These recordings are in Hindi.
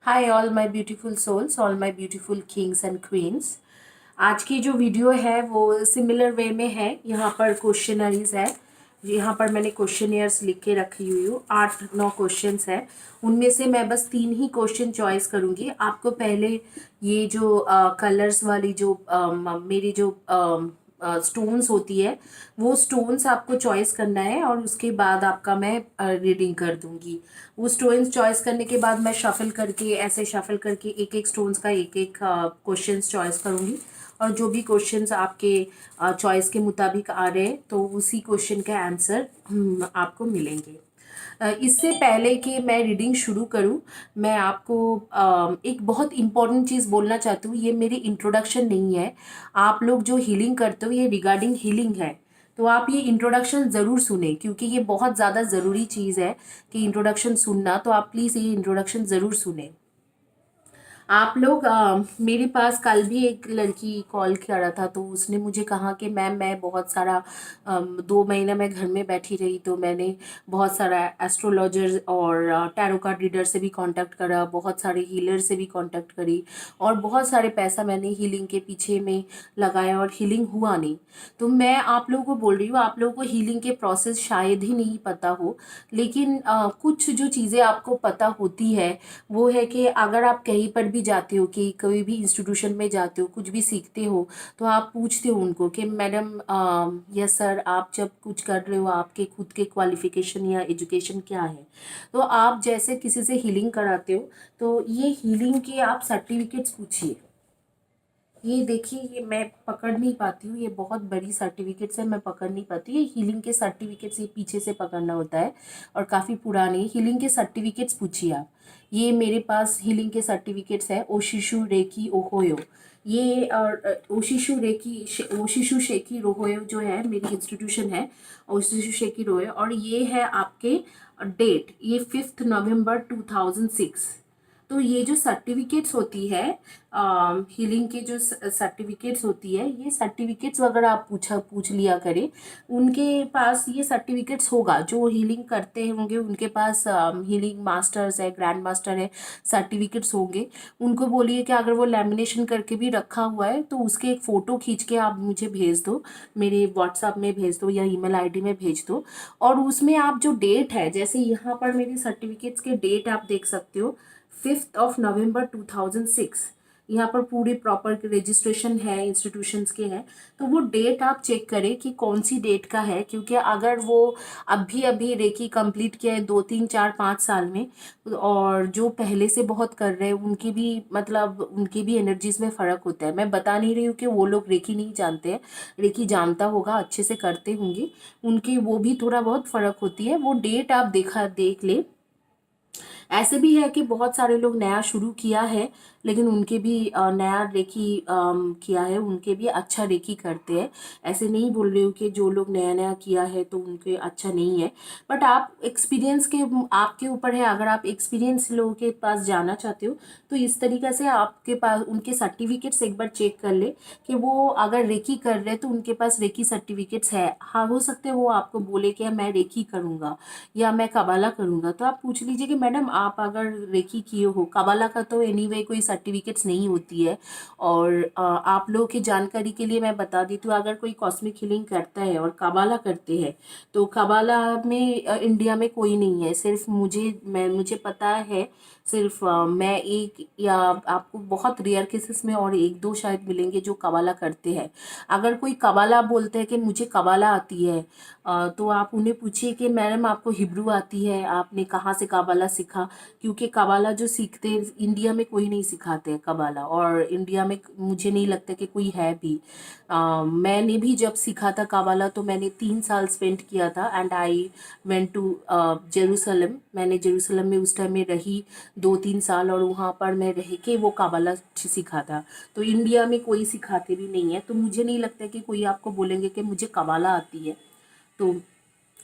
Hi all my beautiful souls, all my beautiful kings and queens. आज की जो वीडियो है वो सिमिलर वे में है। यहाँ पर क्वेश्चनरीज है। यहाँ पर मैंने क्वेश्चनियर्स लिख के रखी हुई हूँ। 8-9 क्वेश्चंस है। उनमें से मैं बस 3 ही क्वेश्चन चॉइस करूँगी। आपको पहले ये जो कलर्स वाली जो मेरी जो स्टोन्स होती है, वो स्टोन्स आपको चॉइस करना है और उसके बाद आपका मैं रीडिंग कर दूंगी। वो स्टोन्स चॉइस करने के बाद मैं शफल करके, ऐसे शफल करके एक एक स्टोन्स का एक एक क्वेश्चंस चॉइस करूंगी। और जो भी क्वेश्चंस आपके चॉइस के मुताबिक आ रहे हैं तो उसी क्वेश्चन का आंसर आपको मिलेंगे। इससे पहले कि मैं रीडिंग शुरू करूं, मैं आपको एक बहुत इम्पॉर्टेंट चीज़ बोलना चाहती हूँ। ये मेरी इंट्रोडक्शन नहीं है। आप लोग जो हीलिंग करते हो ये रिगार्डिंग हीलिंग है। तो आप ये इंट्रोडक्शन ज़रूर सुने, क्योंकि ये बहुत ज़्यादा ज़रूरी चीज़ है कि इंट्रोडक्शन सुनना। तो आप प्लीज़ ये इंट्रोडक्शन ज़रूर सुने। आप लोग मेरे पास कल भी एक लड़की कॉल करा था, तो उसने मुझे कहा कि मैम मैं बहुत सारा 2 महीना मैं घर में बैठी रही, तो मैंने बहुत सारा एस्ट्रोलॉजर और टैरो कार्ड रीडर से भी कांटेक्ट करा, बहुत सारे हीलर से भी कांटेक्ट करी, और बहुत सारे पैसा मैंने हीलिंग के पीछे में लगाया और हीलिंग हुआ नहीं। तो मैं आप लोगों को बोल रही हूँ, आप लोगों को हीलिंग के प्रोसेस शायद ही नहीं पता हो, लेकिन कुछ जो चीज़ें आपको पता होती है वो है कि अगर आप कहीं पर भी जाते हो, कि कोई भी इंस्टीट्यूशन में जाते हो, कुछ भी सीखते हो, तो आप पूछते हो उनको कि मैडम यस सर, आप जब कुछ कर रहे हो आपके खुद के क्वालिफिकेशन या एजुकेशन क्या है। तो आप जैसे किसी से हीलिंग कराते हो, तो ये हीलिंग के आप सर्टिफिकेट्स पूछिए। ये देखिए, ये मैं पकड़ नहीं पाती हूँ, ये बहुत बड़ी सर्टिफिकेट्स है, मैं पकड़ नहीं पाती। ये हीलिंग के सर्टिफिकेट्स ये पीछे से पकड़ना होता है और काफ़ी पुराने हीलिंग के सर्टिफिकेट्स पूछिए आप। ये मेरे पास हीलिंग के सर्टिफिकेट्स है, ओशिशु रेकी ओहोयो। ये और ओशिशु शेकी रोहोयो जो है मेरी इंस्टीट्यूशन है, ओशिशु शेकी रोहोयो, और ये है आपके डेट, ये 5 नवंबर 2006। तो ये जो सर्टिफिकेट्स होती है, हीलिंग के जो सर्टिफिकेट्स होती है, ये सर्टिफिकेट्स वगैरह आप पूछ लिया करें। उनके पास ये सर्टिफिकेट्स होगा, जो हीलिंग करते होंगे उनके पास हीलिंग मास्टर्स है, ग्रैंड मास्टर है, सर्टिफिकेट्स होंगे। उनको बोलिए कि अगर वो लैमिनेशन करके भी रखा हुआ है तो उसके एक फ़ोटो खींच के आप मुझे भेज दो, मेरे व्हाट्सएप में भेज दो या ईमेल आईडी में भेज दो। और उसमें आप जो डेट है, जैसे यहाँ पर मेरे सर्टिफिकेट्स के डेट आप देख सकते हो, 5 नवंबर 2006। यहाँ पर पूरी प्रॉपर रजिस्ट्रेशन है, इंस्टीट्यूशंस के हैं। तो वो डेट आप चेक करें कि कौन सी डेट का है, क्योंकि अगर वो अभी अभी रेकी कंप्लीट किया है 2 3 4 5 साल में, और जो पहले से बहुत कर रहे हैं उनकी भी, मतलब उनकी भी एनर्जीज में फ़र्क होता है। मैं बता नहीं रही हूँ कि वो लोग रेकी नहीं जानते हैं, रेकी जानता होगा, अच्छे से करते होंगे, उनकी वो भी थोड़ा बहुत फ़र्क होती है। वो डेट आप देख ले। ऐसे भी है कि बहुत सारे लोग नया शुरू किया है, लेकिन उनके भी नया रेकी किया है, उनके भी अच्छा रेकी करते हैं। ऐसे नहीं बोल रही हूँ कि जो लोग नया नया किया है तो उनके अच्छा नहीं है। बट आप एक्सपीरियंस के, आपके ऊपर है। अगर आप एक्सपीरियंस लोगों के पास जाना चाहते हो तो इस तरीके से आपके पास उनके सर्टिफिकेट्स एक बार चेक कर ले कि वो अगर रेकी कर रहे हैं तो उनके पास रेकी सर्टिफिकेट्स है। हाँ, हो सकते हैं वो आपको बोले कि मैं रेकी करूँगा या मैं कबाला करूँगा, तो आप पूछ लीजिए कि मैडम आप अगर रेकी किए हो, कबाला का तो एनीवे कोई सर्टिफिकेट्स नहीं होती है। और आप लोगों की जानकारी के लिए मैं बता दी, तो अगर कोई कॉस्मिक हीलिंग करता है और कबाला करते हैं, तो कबाला में इंडिया में कोई नहीं है, सिर्फ मुझे पता है। सिर्फ मैं एक, या आपको बहुत रेयर केसेस में और एक दो शायद मिलेंगे जो कबाला करते हैं। अगर कोई कबाला बोलते हैं कि मुझे कबाला आती है, तो आप उन्हें पूछिए कि मैडम आपको हिब्रू आती है, आपने कहाँ से कबाला सीखा। क्योंकि कबाला जो सीखते हैं, इंडिया में कोई नहीं सिखाते हैं कबाला, और इंडिया में मुझे नहीं लगता कि कोई है भी। मैंने भी जब सीखा था कबाला तो मैंने 3 साल स्पेंड किया था, and I went to Jerusalem. मैंने जेरूसलम में उस टाइम में रही 2 3 साल, और वहाँ पर मैं रह के वो कबाला सीखा था। तो इंडिया में कोई सिखाते भी नहीं है, तो मुझे नहीं लगता कि कोई आपको बोलेंगे कि मुझे कबाला आती है। तो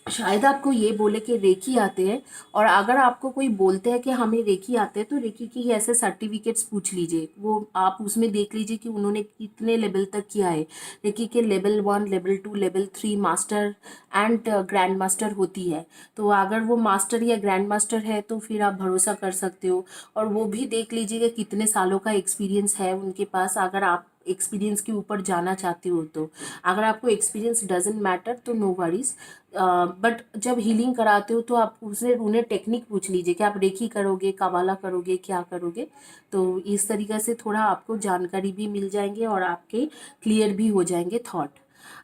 शायद आपको ये बोले कि रेकी आते हैं, और अगर आपको कोई बोलते हैं कि हमें रेकी आते हैं तो रेकी की ऐसे सर्टिफिकेट्स पूछ लीजिए, वो आप उसमें देख लीजिए कि उन्होंने कितने लेवल तक किया है। रेकी के level 1, level 2, level 3 master and grand master होती है। तो अगर वो मास्टर या ग्रैंड मास्टर है तो फिर आप भरोसा कर सकते हो। और वो भी देख लीजिए कि कितने सालों का एक्सपीरियंस है उनके पास, अगर आप एक्सपीरियंस के ऊपर जाना चाहते हो तो। अगर आपको एक्सपीरियंस डजेंट मैटर तो नो वरीज। बट जब हीलिंग कराते हो तो आप उससे उन्हें टेक्निक पूछ लीजिए कि आप रेकी करोगे, कवाला करोगे, क्या करोगे। तो इस तरीक़े से थोड़ा आपको जानकारी भी मिल जाएंगे और आपके क्लियर भी हो जाएंगे थॉट।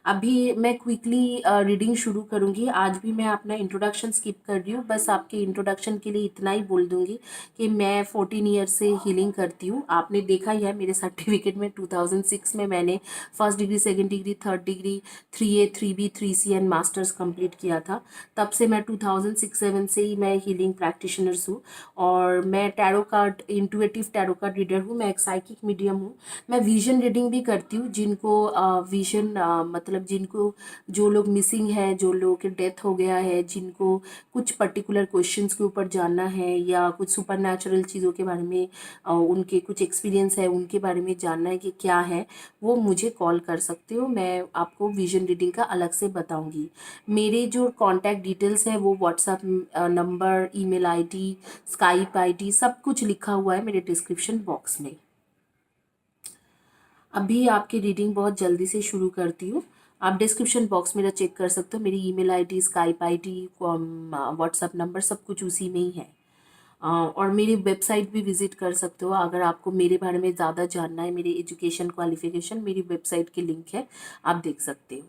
अभी मैं क्विकली रीडिंग शुरू करूँगी। आज भी मैं अपना इंट्रोडक्शन स्किप कर रही हूँ, बस आपके इंट्रोडक्शन के लिए इतना ही बोल दूँगी कि मैं 14 ईयर से हीलिंग करती हूँ। आपने देखा ही है मेरे सर्टिफिकेट में 2006 में मैंने first degree, second degree, third degree, 3A, 3B, 3C and masters complete किया था। तब से मैं 2006-7 से ही मैं हीलिंग प्रैक्टिशनर्स हूँ। और मैं tarot card, intuitive tarot card reader हूँ। मैं एक साइकिक मीडियम हूँ। मैं विजन रीडिंग भी करती हूँ। जिनको विजन मतलब जिनको, जो लोग मिसिंग है, जो लोगों के डेथ हो गया है, जिनको कुछ पर्टिकुलर क्वेश्चंस के ऊपर जानना है या कुछ सुपर नेचुरल चीज़ों के बारे में उनके कुछ एक्सपीरियंस है, उनके बारे में जानना है कि क्या है, वो मुझे कॉल कर सकते हो। मैं आपको विजन रीडिंग का अलग से बताऊंगी। मेरे जो कॉन्टैक्ट डिटेल्स है वो WhatsApp number, email ID, Skype ID सब कुछ लिखा हुआ है मेरे डिस्क्रिप्शन बॉक्स में। अभी आपकी रीडिंग बहुत जल्दी से शुरू करती हूँ। आप डिस्क्रिप्शन बॉक्स मेरा चेक कर सकते हो। मेरी email ID, Skype ID, WhatsApp number सब कुछ उसी में ही है। और मेरी वेबसाइट भी विज़िट कर सकते हो अगर आपको मेरे बारे में ज़्यादा जानना है, मेरी एजुकेशन क्वालिफिकेशन, मेरी वेबसाइट की लिंक है, आप देख सकते हो।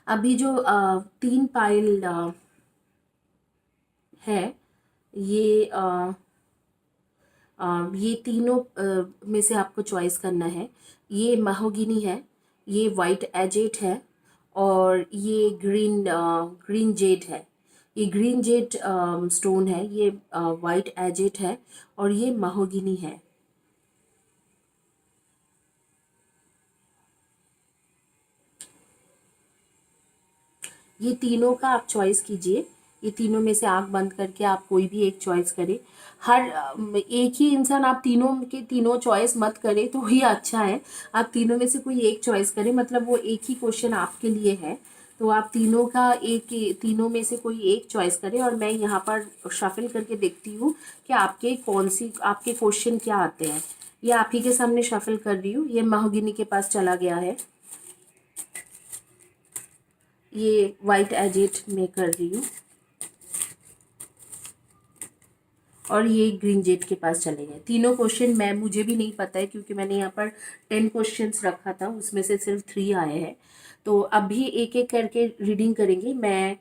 अभी जो 3 पाइल है, ये ये तीनों में से आपको चॉइस करना है। ये महोगिनी है, ये वाइट एजेट है, और ये ग्रीन जेड है। ये ग्रीन जेड स्टोन है, ये वाइट एजेट है, और ये महोगिनी है। ये तीनों का आप चॉइस कीजिए। ये तीनों में से आंख बंद करके आप कोई भी एक चॉइस करें। हर एक ही इंसान आप तीनों के तीनों चॉइस मत करें तो ही अच्छा है। आप तीनों में से कोई एक चॉइस करें, मतलब वो एक ही क्वेश्चन आपके लिए है। तो आप तीनों का तीनों में से कोई एक चॉइस करें, और मैं यहाँ पर शफल करके देखती हूँ कि आपके क्वेश्चन क्या आते हैं। ये आप ही के सामने शफल कर रही हूँ। ये महोगिनी के पास चला गया है, ये वाइट एजेट में कर रही हूँ, और ये ग्रीन जेट के पास चले गए। तीनों क्वेश्चन मुझे भी नहीं पता है, क्योंकि मैंने यहाँ पर 10 क्वेश्चंस रखा था, उसमें से सिर्फ 3 आए हैं। तो अभी एक एक करके रीडिंग करेंगे। मैं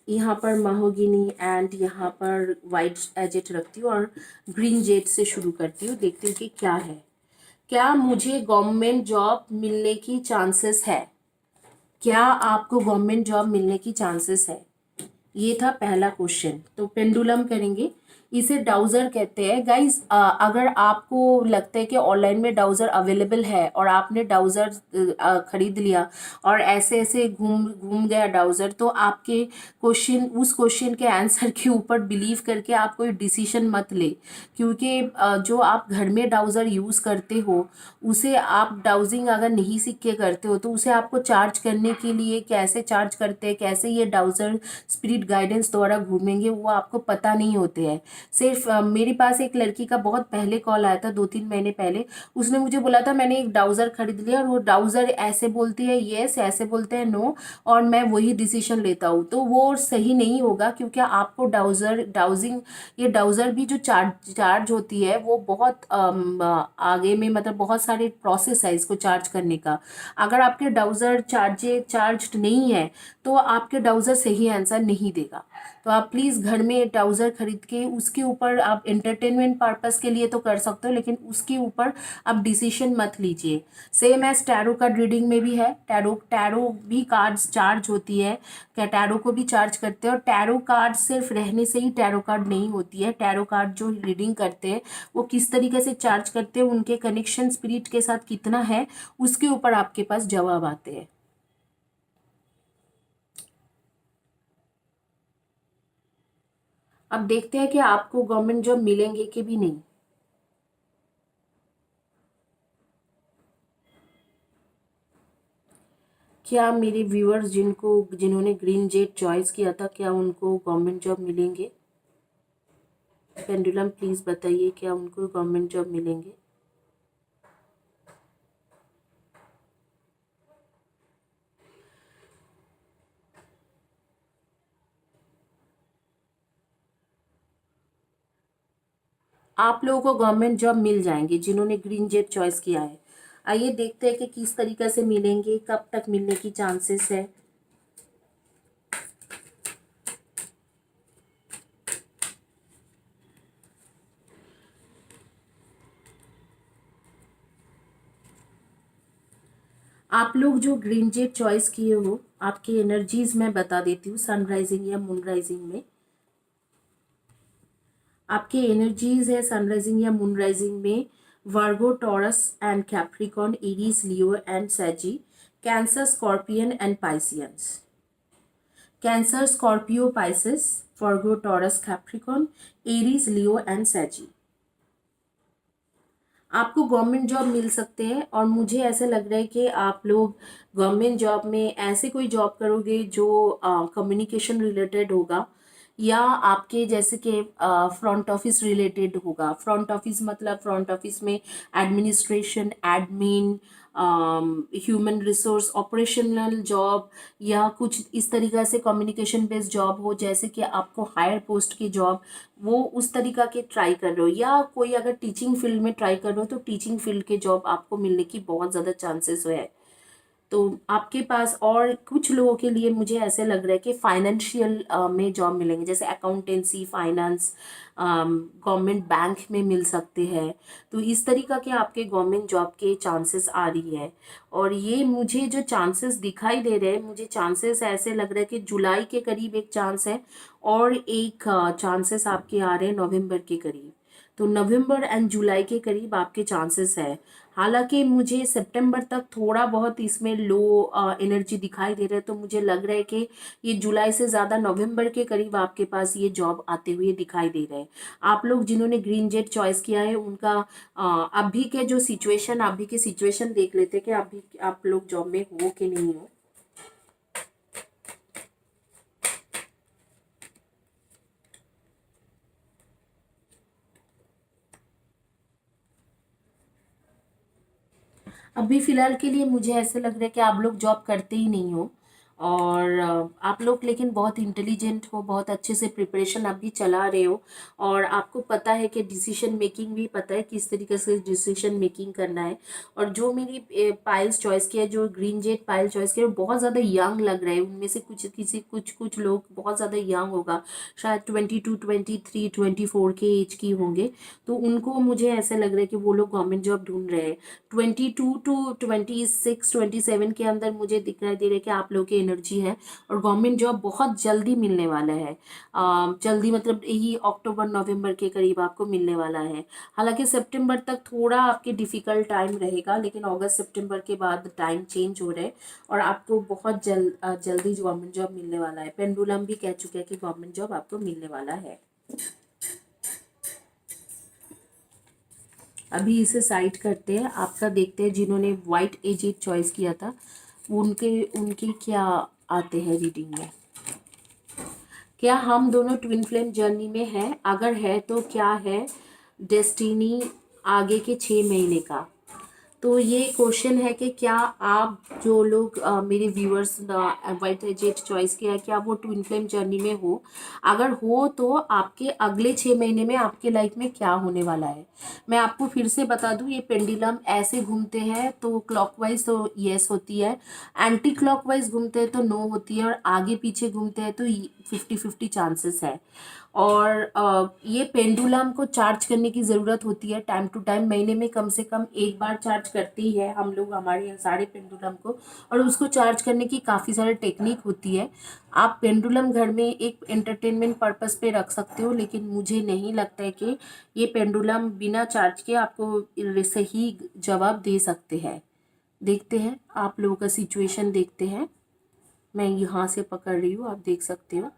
यहाँ पर महोगिनी एंड यहाँ पर वाइट एजेट रखती हूँ, और ग्रीन जेट से शुरू करती हूँ। देखती हूँ कि क्या है। क्या मुझे गवर्नमेंट जॉब मिलने की चांसेस है? क्या आपको गवर्नमेंट जॉब मिलने की चांसेस है? ये था पहला क्वेश्चन। तो पेंडुलम करेंगे। इसे डाउजर कहते हैं गाइस। अगर आपको लगता है कि ऑनलाइन में डाउजर अवेलेबल है और आपने डाउजर खरीद लिया और ऐसे ऐसे घूम घूम गया डाउजर, तो आपके उस क्वेश्चन के आंसर के ऊपर बिलीव करके आप कोई डिसीजन मत ले। क्योंकि जो आप घर में डाउजर यूज़ करते हो, उसे आप डाउजिंग अगर नहीं सीख के करते हो तो उसे आपको चार्ज करने के लिए कैसे चार्ज करते हैं, कैसे ये डाउजर स्पिरिट गाइडेंस द्वारा घूमेंगे, वो आपको पता नहीं होते हैं। सिर्फ मेरे पास एक लड़की का बहुत पहले कॉल आया था, 2-3 महीने पहले। उसने मुझे बोला था मैंने एक डाउजर खरीद लिया, और वो डाउजर ऐसे बोलती है येस, ऐसे बोलते हैं नो, और मैं वही डिसीजन लेता हूँ। तो वो सही नहीं होगा, क्योंकि आपको ये डाउजर भी जो चार्ज होती है वो बहुत आगे में, मतलब बहुत सारे प्रोसेस है इसको चार्ज करने का। अगर आपके डाउजर चार्ज नहीं है तो आपके डाउजर सही आंसर नहीं देगा। तो आप प्लीज़ घर में डाउजर खरीद के उसके ऊपर आप एंटरटेनमेंट पर्पस के लिए तो कर सकते हो, लेकिन उसके ऊपर आप डिसीजन मत लीजिए। Same as tarot card reading में भी है। टैरो भी कार्ड्स चार्ज होती है, क्या टैरो को भी चार्ज करते हैं। और टैरो कार्ड सिर्फ रहने से ही टैरो कार्ड नहीं होती है। टैरो कार्ड जो रीडिंग करते हैं वो किस तरीके से चार्ज करते हैं, उनके कनेक्शन स्पिरिट के साथ कितना है, उसके ऊपर आपके पास जवाब आते हैं। अब देखते हैं कि आपको गवर्नमेंट जॉब मिलेंगे कि भी नहीं। क्या मेरे व्यूअर्स जिन्होंने ग्रीन जेट चॉइस किया था, क्या उनको गवर्नमेंट जॉब मिलेंगे? पेंडुलम प्लीज़ बताइए, क्या उनको गवर्नमेंट जॉब मिलेंगे? आप लोगों को गवर्नमेंट जॉब मिल जाएंगे जिन्होंने ग्रीन जेट चॉइस किया है। आइए देखते हैं कि किस तरीके से मिलेंगे, कब तक मिलने की चांसेस है। आप लोग जो ग्रीन जेट चॉइस किए हो, आपकी एनर्जीज मैं बता देती हूँ सनराइजिंग या मून राइजिंग में। आपके एनर्जीज है सनराइजिंग या मून राइजिंग में Virgo, Taurus and Capricorn, Aries, Leo and Sagi, Cancer, Scorpion and Pisceans. Cancer, Scorpio, Pisces, Virgo, Taurus, Capricorn, Aries, Leo and Sagi. आपको गवर्नमेंट जॉब मिल सकते हैं और मुझे ऐसा लग रहा है कि आप लोग गवर्नमेंट जॉब में ऐसे कोई जॉब करोगे जो कम्युनिकेशन रिलेटेड होगा, या आपके जैसे कि फ्रंट ऑफिस रिलेटेड होगा। फ्रंट ऑफिस मतलब फ्रंट ऑफिस में administration, admin, human resource, operational job, या कुछ इस तरीक़ा से कम्युनिकेशन बेस्ड जॉब हो, जैसे कि आपको हायर पोस्ट की जॉब, वो उस तरीका के ट्राई कर रहे हो। या कोई अगर टीचिंग फील्ड में ट्राई कर रहे हो तो टीचिंग फील्ड के जॉब आपको मिलने की बहुत ज़्यादा चांसेस है। तो आपके पास, और कुछ लोगों के लिए मुझे ऐसे लग रहा है कि फाइनेंशियल में जॉब मिलेंगे, जैसे अकाउंटेंसी, फाइनेंस, गवर्नमेंट बैंक में मिल सकते हैं। तो इस तरीका के आपके गवर्नमेंट जॉब के चांसेस आ रही है। और ये मुझे जो चांसेस दिखाई दे रहे हैं, मुझे चांसेस ऐसे लग रहा है कि जुलाई के करीब एक चांस है, और एक चांसेस आपके आ रहे हैं नवंबर के करीब। तो नवंबर एंड जुलाई के करीब आपके चांसेस है। हालांकि मुझे सितंबर तक थोड़ा बहुत इसमें लो एनर्जी दिखाई दे रहा है, तो मुझे लग रहा है कि ये जुलाई से ज़्यादा नवंबर के करीब आपके पास ये जॉब आते हुए दिखाई दे रहे हैं। आप लोग जिन्होंने ग्रीन जेट चॉइस किया है उनका अभी के जो सिचुएशन, अभी के सिचुएशन देख लेते हैं कि अभी आप लोग जॉब में हो कि नहीं हो। अभी फ़िलहाल के लिए मुझे ऐसे लग रहा है कि आप लोग जॉब करते ही नहीं हो, और आप लोग लेकिन बहुत इंटेलिजेंट हो, बहुत अच्छे से प्रिपरेशन अभी चला रहे हो, और आपको पता है कि डिसीजन मेकिंग भी पता है किस तरीके से डिसीजन मेकिंग करना है। और जो मेरी पाइल्स चॉइस किया है, जो ग्रीन जेट पाइल चॉइस किया है, वो बहुत ज़्यादा यंग लग रहा है। उनमें से कुछ कुछ लोग बहुत ज़्यादा यंग होगा, शायद 22, 23, 24 के एज की होंगे। तो उनको मुझे ऐसा लग रहा है कि वो लोग गवर्नमेंट जॉब ढूंढ रहे हैं। 22 टू 26, 27 के अंदर मुझे दिखाई दे रहा है कि आप लोगों की एनर्जी है, और गवर्नमेंट जॉब बहुत जल्दी मिलने वाला है। जल्दी मतलब यही अक्टूबर नवंबर के करीब आपको मिलने वाला है। हालांकि सितंबर तक थोड़ा आपके डिफ़िकल्ट टाइम रहेगा, लेकिन अगस्त सितंबर के बाद टाइम चेंज हो रहा है, और आपको बहुत जल्दी गवर्नमेंट जॉब मिलने वाला है। पेंडुलम भी कह चुका है कि गवर्नमेंट जॉब आपको मिलने वाला है। अभी इसे साइड करते हैं, आपका देखते हैं जिन्होंने वाइट एजेड चॉइस किया था उनके उनके क्या आते हैं रीडिंग में। क्या हम दोनों ट्विन फ्लेम जर्नी में हैं? अगर है तो क्या है डेस्टिनी आगे के 6 महीने का? तो ये क्वेश्चन है कि क्या आप जो लोग मेरे व्यूअर्स वाइट एजेड चॉइस किया है, क्या वो ट्विन फ्लेम जर्नी में हो? अगर हो तो आपके अगले 6 महीने में आपके लाइफ में क्या होने वाला है। मैं आपको फिर से बता दूं, ये पेंडुलम ऐसे घूमते हैं तो क्लॉकवाइज तो यस होती है, एंटी क्लॉकवाइज घूमते हैं तो नो होती है, और आगे पीछे घूमते हैं तो 50-50 चांसेस है। और ये पेंडुलम को चार्ज करने की ज़रूरत होती है टाइम टू टाइम, महीने में कम से कम एक बार चार्ज करते ही है हम लोग हमारे यहाँ सारे पेंडुलम को। और उसको चार्ज करने की काफ़ी सारी टेक्निक होती है। आप पेंडुलम घर में एक एंटरटेनमेंट पर्पस पे रख सकते हो, लेकिन मुझे नहीं लगता है कि ये पेंडुलम बिना चार्ज के आपको सही जवाब दे सकते हैं। देखते हैं आप लोगों का सिचुएशन, देखते हैं। मैं यहाँ से पकड़ रही हूँ, आप देख सकते हो।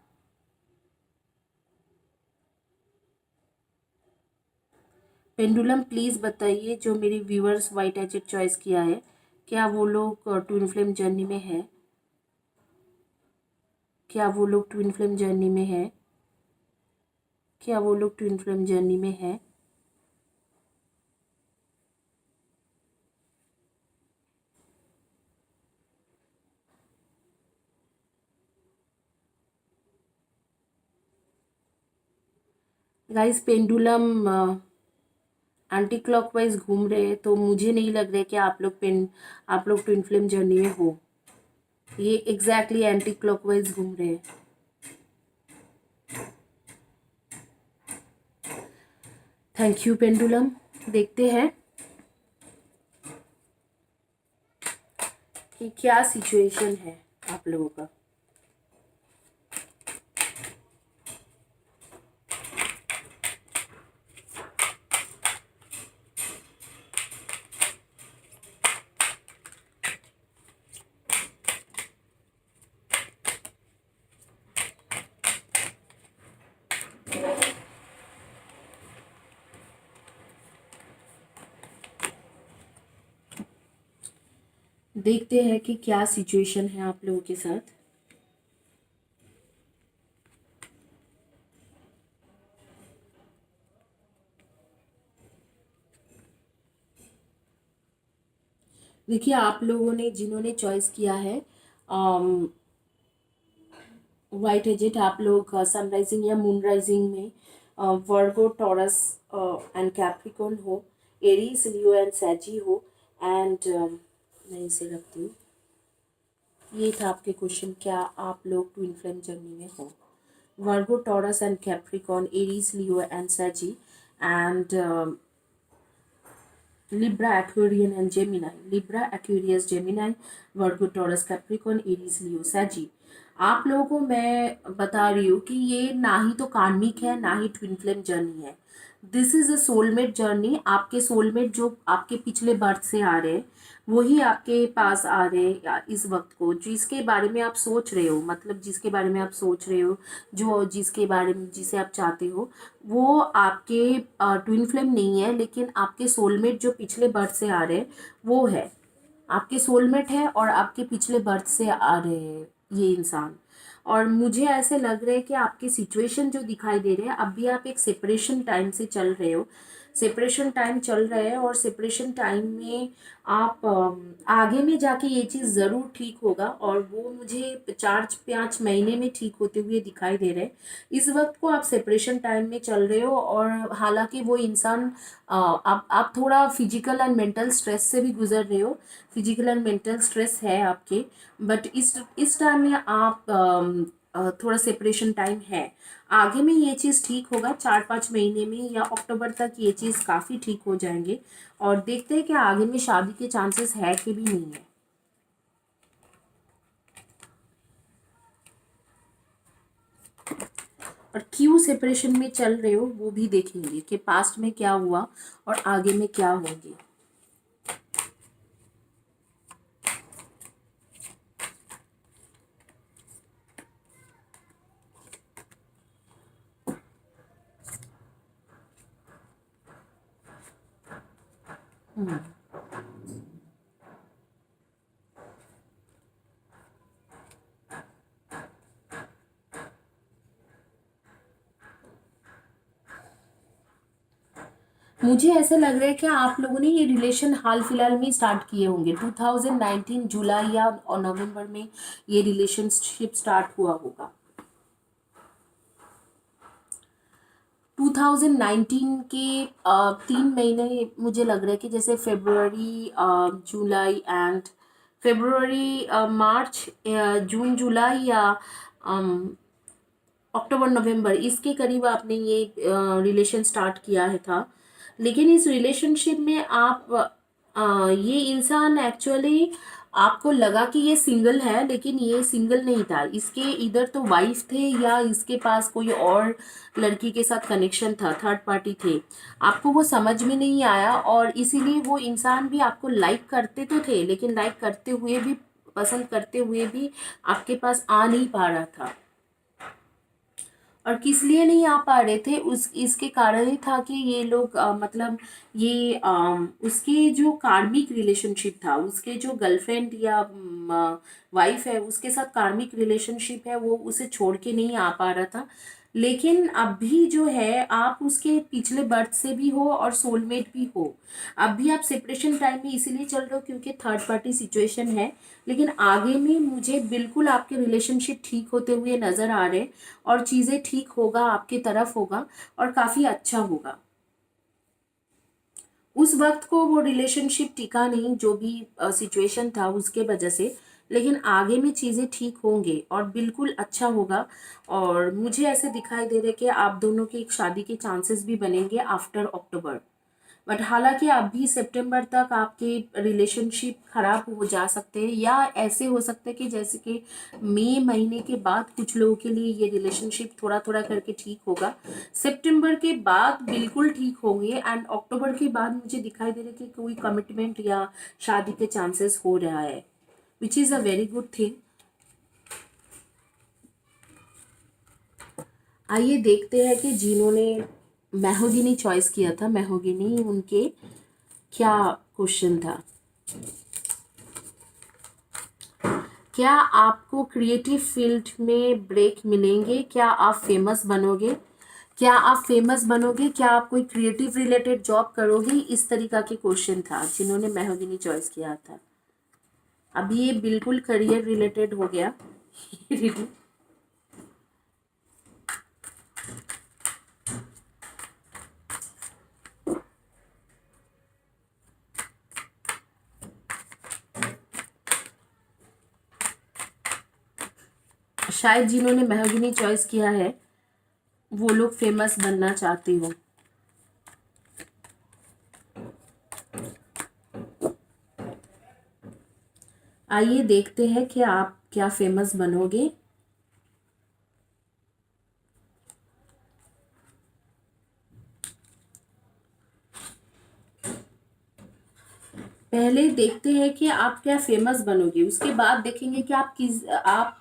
पेंडुलम प्लीज़ बताइए, जो मेरे व्यूअर्स वाइट एजेट चॉइस किया है, क्या वो लोग ट्विन फ्लेम जर्नी में है? क्या वो लोग ट्विन फ्लेम जर्नी में है? क्या वो लोग ट्विन फ्लेम जर्नी में है? गाइस, पेंडुलम एंटी क्लॉकवाइज घूम रहे हैं, तो मुझे नहीं लग रहा है कि आप लोग ट्विन फ्लेम जर्नी में हो। ये एग्जैक्टली एंटी क्लॉकवाइज घूम रहे हैं। Thank you pendulum. देखते हैं कि क्या सिचुएशन है आप लोगों का। देखते हैं कि क्या सिचुएशन है आप लोगों के साथ। देखिए, आप लोगों ने जिन्होंने चॉइस किया है वाइट एजेट, आप लोग सनराइजिंग या मून राइजिंग में वर्गो, टॉरस एंड कैप्रिकॉर्न हो, एरीज, लियो एंड सैजी हो। एंड मैं इसे रखती हूँ। ये था आपके क्वेश्चन, क्या आप लोग ट्विन फ्लेम जर्नी में हो? Virgo, Taurus and Capricorn, Aries, Leo and Sagi, and Libra, Aquarian and Gemini. Libra, Aquarius, Gemini, Virgo, Taurus, Capricorn, Aries, Leo, Saggy. आप लोगों को मैं बता रही हूँ कि ये ना ही तो कार्मिक है, ना ही ट्विन फ्लेम जर्नी है। This is a soulmate journey. आपके सोलमेट जो आपके पिछले बर्थ से आ रहे हैं, वही आपके पास आ रहे हैं इस वक्त को, जिसके बारे में आप सोच रहे हो, मतलब जिसके बारे में आप सोच रहे हो, जो जिसके बारे में जिसे आप चाहते हो, वो आपके ट्विन फ्लेम नहीं है, लेकिन आपके सोलमेट जो पिछले बर्थ से आ रहे हैं वो है। आपके सोलमेट है और आपके पिछले बर्थ से आ रहे हैं ये इंसान। और मुझे ऐसे लग रहा है कि आपकी सिचुएशन जो दिखाई दे रहे हैं, अभी आप एक सेपरेशन टाइम से चल रहे हो। सेपरेशन टाइम चल रहा है और सेपरेशन टाइम में आप आगे में जाके ये चीज़ ज़रूर ठीक होगा, और वो मुझे 4-5 महीने में ठीक होते हुए दिखाई दे रहे हैं। इस वक्त को आप सेपरेशन टाइम में चल रहे हो, और हालांकि वो इंसान आप थोड़ा फिजिकल एंड मेंटल स्ट्रेस से भी गुजर रहे हो। फिजिकल एंड मेंटल स्ट्रेस है आपके, बट इस टाइम में आप थोड़ा सेपरेशन टाइम है। आगे में ये चीज़ ठीक होगा, 4-5 महीने में या अक्टूबर तक ये चीज़ काफ़ी ठीक हो जाएंगे। और देखते हैं कि आगे में शादी के चांसेस है कि भी नहीं है। और क्यों सेपरेशन में चल रहे हो वो भी देखेंगे कि पास्ट में क्या हुआ और आगे में क्या होगी। मुझे ऐसा लग रहा है कि आप लोगों ने ये रिलेशन हाल फिलहाल में स्टार्ट किए होंगे। 2019 जुलाई या और नवंबर में ये रिलेशनशिप स्टार्ट हुआ होगा। 2019 के 3 महीने मुझे लग रहा है कि जैसे फरवरी, जुलाई एंड फरवरी, मार्च, जून, जुलाई या अक्टूबर, नवंबर, इसके करीब आपने ये रिलेशन स्टार्ट किया है था। लेकिन इस रिलेशनशिप में आप ये इंसान एक्चुअली, आपको लगा कि ये सिंगल है, लेकिन ये सिंगल नहीं था। इसके इधर तो वाइफ थे या इसके पास कोई और लड़की के साथ कनेक्शन था, थर्ड पार्टी थे। आपको वो समझ में नहीं आया, और इसीलिए वो इंसान भी आपको लाइक करते तो थे, लेकिन लाइक करते हुए भी, पसंद करते हुए भी आपके पास आ नहीं पा रहा था। और किस लिए नहीं आ पा रहे थे, उस इसके कारण ही था कि ये लोग मतलब ये उसके जो कार्मिक रिलेशनशिप था, उसके जो गर्लफ्रेंड या वाइफ है उसके साथ कार्मिक रिलेशनशिप है, वो उसे छोड़ के नहीं आ पा रहा था। लेकिन अभी जो है आप उसके पिछले बर्थ से भी हो और सोलमेट भी हो। अभी आप सेपरेशन टाइम में इसीलिए चल रहे हो क्योंकि थर्ड पार्टी सिचुएशन है, लेकिन आगे में मुझे बिल्कुल आपके रिलेशनशिप ठीक होते हुए नज़र आ रहे, और चीज़ें ठीक होगा, आपकी तरफ होगा और काफ़ी अच्छा होगा। उस वक्त को वो रिलेशनशिप टिका नहीं, जो भी सिचुएशन था उसके वजह से, लेकिन आगे में चीज़ें ठीक होंगे और बिल्कुल अच्छा होगा। और मुझे ऐसे दिखाई दे रहा है कि आप दोनों की एक शादी के चांसेस भी बनेंगे आफ्टर अक्टूबर। बट हालांकि अभी सितंबर तक आपके रिलेशनशिप खराब हो जा सकते हैं, या ऐसे हो सकते हैं कि जैसे कि मई महीने के बाद कुछ लोगों के लिए ये रिलेशनशिप थोड़ा थोड़ा करके ठीक होगा। सितंबर के बाद बिल्कुल ठीक होंगे, एंड अक्टूबर के बाद मुझे दिखाई दे रहा है कि कोई कमिटमेंट या शादी के चांसेस हो रहा है, which is a very good thing. आइए देखते हैं कि जिन्होंने मैहोगिनी चॉइस किया था, मैहोगिनी उनके क्या क्वेश्चन था। क्या आपको क्रिएटिव फील्ड में ब्रेक मिलेंगे? क्या आप फेमस बनोगे? क्या आप फेमस बनोगे? क्या आप कोई क्रिएटिव रिलेटेड जॉब करोगे? इस तरीका के क्वेश्चन था जिन्होंने मैहोगिनी चॉइस किया था। अभी ये बिल्कुल करियर रिलेटेड हो गया। शायद जिन्होंने मैहोगिनी चॉइस किया है वो लोग फेमस बनना चाहते हो। आइए देखते हैं कि आप क्या फेमस बनोगे। पहले देखते हैं कि आप क्या फेमस बनोगे, उसके बाद देखेंगे कि आप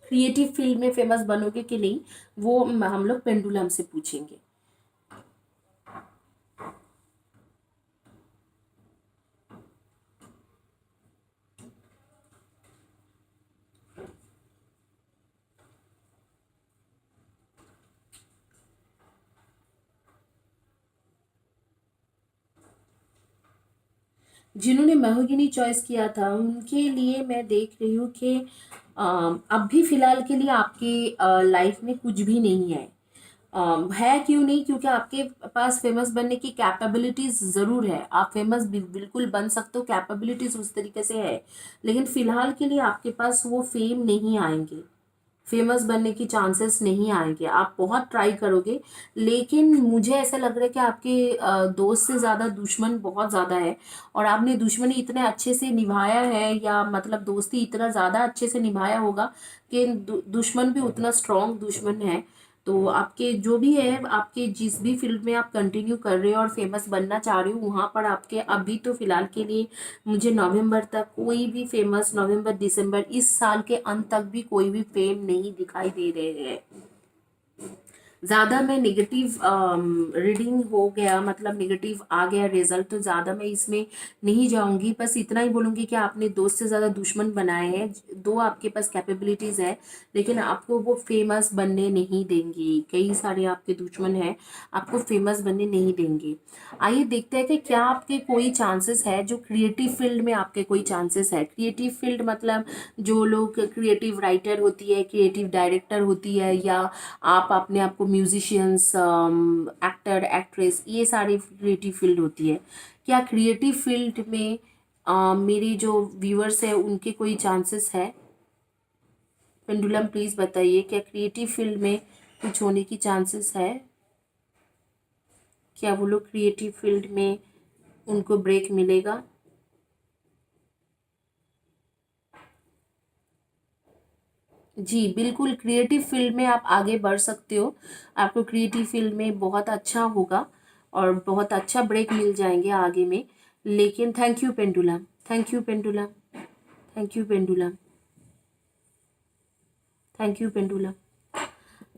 क्रिएटिव फील्ड में फेमस बनोगे कि नहीं। वो हम लोग पेंडुलम से पूछेंगे। जिन्होंने मैहोगिनी चॉइस किया था उनके लिए मैं देख रही हूँ कि अभी फिलहाल के लिए आपके लाइफ में कुछ भी नहीं है। है क्यों नहीं? क्योंकि आपके पास फेमस बनने की कैपेबिलिटीज ज़रूर है, आप फेमस बिल्कुल बन सकते हो, कैपेबिलिटीज उस तरीके से है। लेकिन फिलहाल के लिए आपके पास वो फेम नहीं आएंगे, फेमस बनने की चांसेस नहीं आएंगे। आप बहुत ट्राई करोगे, लेकिन मुझे ऐसा लग रहा है कि आपके दोस्त से ज़्यादा दुश्मन बहुत ज़्यादा है, और आपने दुश्मनी इतने अच्छे से निभाया है, या मतलब दोस्ती इतना ज़्यादा अच्छे से निभाया होगा कि दुश्मन भी उतना स्ट्रॉन्ग दुश्मन है। तो आपके जो भी है, आपके जिस भी फील्ड में आप कंटिन्यू कर रहे हो और फेमस बनना चाह रहे हो, वहाँ पर आपके अभी तो फिलहाल के लिए मुझे नवंबर तक कोई भी फेमस, नवंबर दिसंबर इस साल के अंत तक भी कोई भी फेम नहीं दिखाई दे रहे हैं। ज़्यादा मैं निगेटिव रीडिंग हो गया, मतलब निगेटिव आ गया रिजल्ट, तो ज़्यादा मैं इसमें नहीं जाऊंगी। बस इतना ही बोलूँगी कि आपने दोस्त से ज़्यादा दुश्मन बनाए हैं। दो आपके पास कैपेबिलिटीज़ है, लेकिन आपको वो फेमस बनने नहीं देंगी। कई सारे आपके दुश्मन हैं, आपको फेमस बनने नहीं देंगे। आइए देखते हैं कि क्या आपके कोई चांसेस है, जो क्रिएटिव फील्ड में आपके कोई चांसेस है। क्रिएटिव फील्ड मतलब जो लोग क्रिएटिव राइटर होती है, क्रिएटिव डायरेक्टर होती है, या आप अपने आप को म्यूजिशियंस, एक्टर, एक्ट्रेस, ये सारी क्रिएटिव फील्ड होती है। क्या क्रिएटिव फील्ड में मेरे जो व्यूअर्स हैं उनके कोई चांसेस है? पेंडुलम प्लीज़ बताइए, क्या क्रिएटिव फील्ड में कुछ होने की चांसेस है? क्या वो लोग क्रिएटिव फील्ड में उनको ब्रेक मिलेगा? जी बिल्कुल, क्रिएटिव फील्ड में आप आगे बढ़ सकते हो। आपको क्रिएटिव फील्ड में बहुत अच्छा होगा और बहुत अच्छा ब्रेक मिल जाएंगे आगे में। लेकिन thank you pendulum, thank you pendulum, thank you pendulum, thank you pendulum.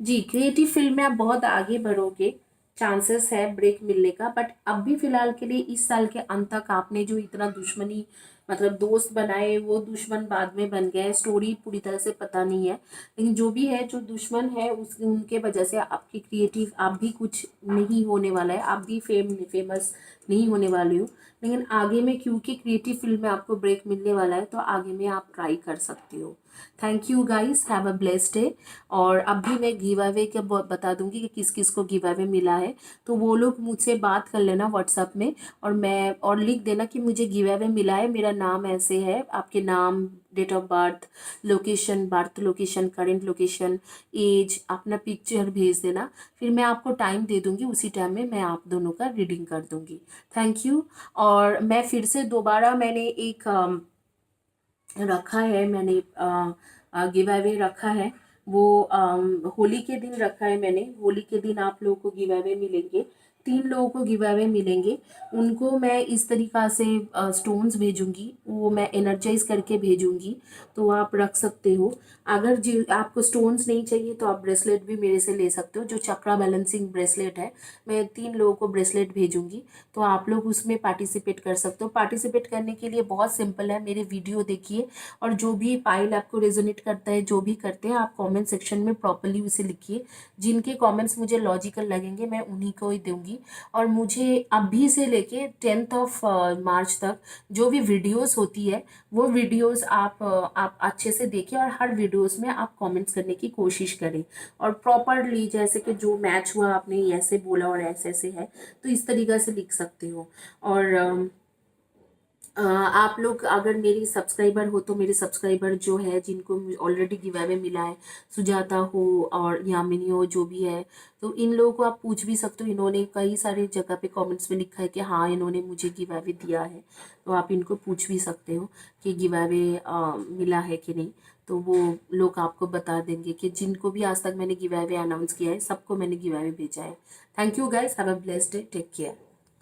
जी, क्रिएटिव फील्ड में आप बहुत आगे बढ़ोगे, चांसेस है ब्रेक मिलने का, बट अब भी फिलहाल के लिए इस साल के अंत तक आपने जो इतना दुश्मनी मतलब दोस्त बनाए वो दुश्मन बाद में बन गए, स्टोरी पूरी तरह से पता नहीं है, लेकिन जो भी है जो दुश्मन है उस उनके वजह से आपकी क्रिएटिव आप भी कुछ नहीं होने वाला है, आप भी फेमस नहीं होने वाले हो। लेकिन आगे में क्योंकि क्रिएटिव फील्ड में आपको ब्रेक मिलने वाला है तो आगे में आप ट्राई कर सकते हो। Thank you guys, have a blessed day. और अब भी मैं गिव अवे के बता दूंगी कि किस किस को गिव अवे मिला है, तो वो लोग मुझसे बात कर लेना व्हाट्सएप में, और लिख देना कि मुझे गिव अवे मिला है, मेरा नाम ऐसे है, आपके नाम, date of birth, location, birth location, current location, age, अपना पिक्चर भेज देना। फिर मैं आपको टाइम दे दूंगी, उसी टाइम में मैं आप दोनों का रीडिंग कर दूंगी। Thank you. और मैं फिर से दोबारा मैंने एक रखा है, मैंने गिव अवे रखा है, वो होली के दिन रखा है मैंने। होली के दिन आप लोगों को गिव अवे मिलेंगे, 3 लोगों को गिव अवे मिलेंगे। उनको मैं इस तरीक़ा से स्टोन्स भेजूंगी, वो मैं एनर्जाइज करके भेजूंगी, तो आप रख सकते हो। अगर जी आपको स्टोन्स नहीं चाहिए तो आप ब्रेसलेट भी मेरे से ले सकते हो, जो चक्रा बैलेंसिंग ब्रेसलेट है, मैं 3 लोगों को ब्रेसलेट भेजूंगी, तो आप लोग उसमें पार्टिसिपेट कर सकते हो। पार्टिसिपेट करने के लिए बहुत सिंपल है, मेरे वीडियो देखिए, और जो भी पाइल आपको रेजोनेट करता है, जो भी करते हैं, आप कमेंट सेक्शन में प्रॉपरली उसे लिखिए। जिनके कमेंट्स मुझे लॉजिकल लगेंगे मैं उन्हीं को ही दूंगी। और मुझे अभी से लेके 10 मार्च तक जो भी वीडियोस होती है वो वीडियोस आप अच्छे से देखिए, और हर वीडियोस में आप कमेंट्स करने की कोशिश करें, और प्रॉपरली जैसे कि जो मैच हुआ आपने ऐसे बोला और ऐसे ऐसे है, तो इस तरीक़े से लिख सकते हो। और आप लोग अगर मेरी सब्सक्राइबर हो तो मेरे सब्सक्राइबर जो है जिनको ऑलरेडी गिव अवे मिला है, सुजाता हो और यामिनी हो, जो भी है, तो इन लोगों को आप पूछ भी सकते हो। इन्होंने कई सारे जगह पे कमेंट्स में लिखा है कि हाँ इन्होंने मुझे गिव अवे दिया है, तो आप इनको पूछ भी सकते हो कि गिव अवे मिला है कि नहीं, तो वो लोग आपको बता देंगे कि जिनको भी आज तक मैंने गिव अवे अनाउंस किया है सबको मैंने गिव अवे भेजा है। Thank you guys, have a blessed day, take care.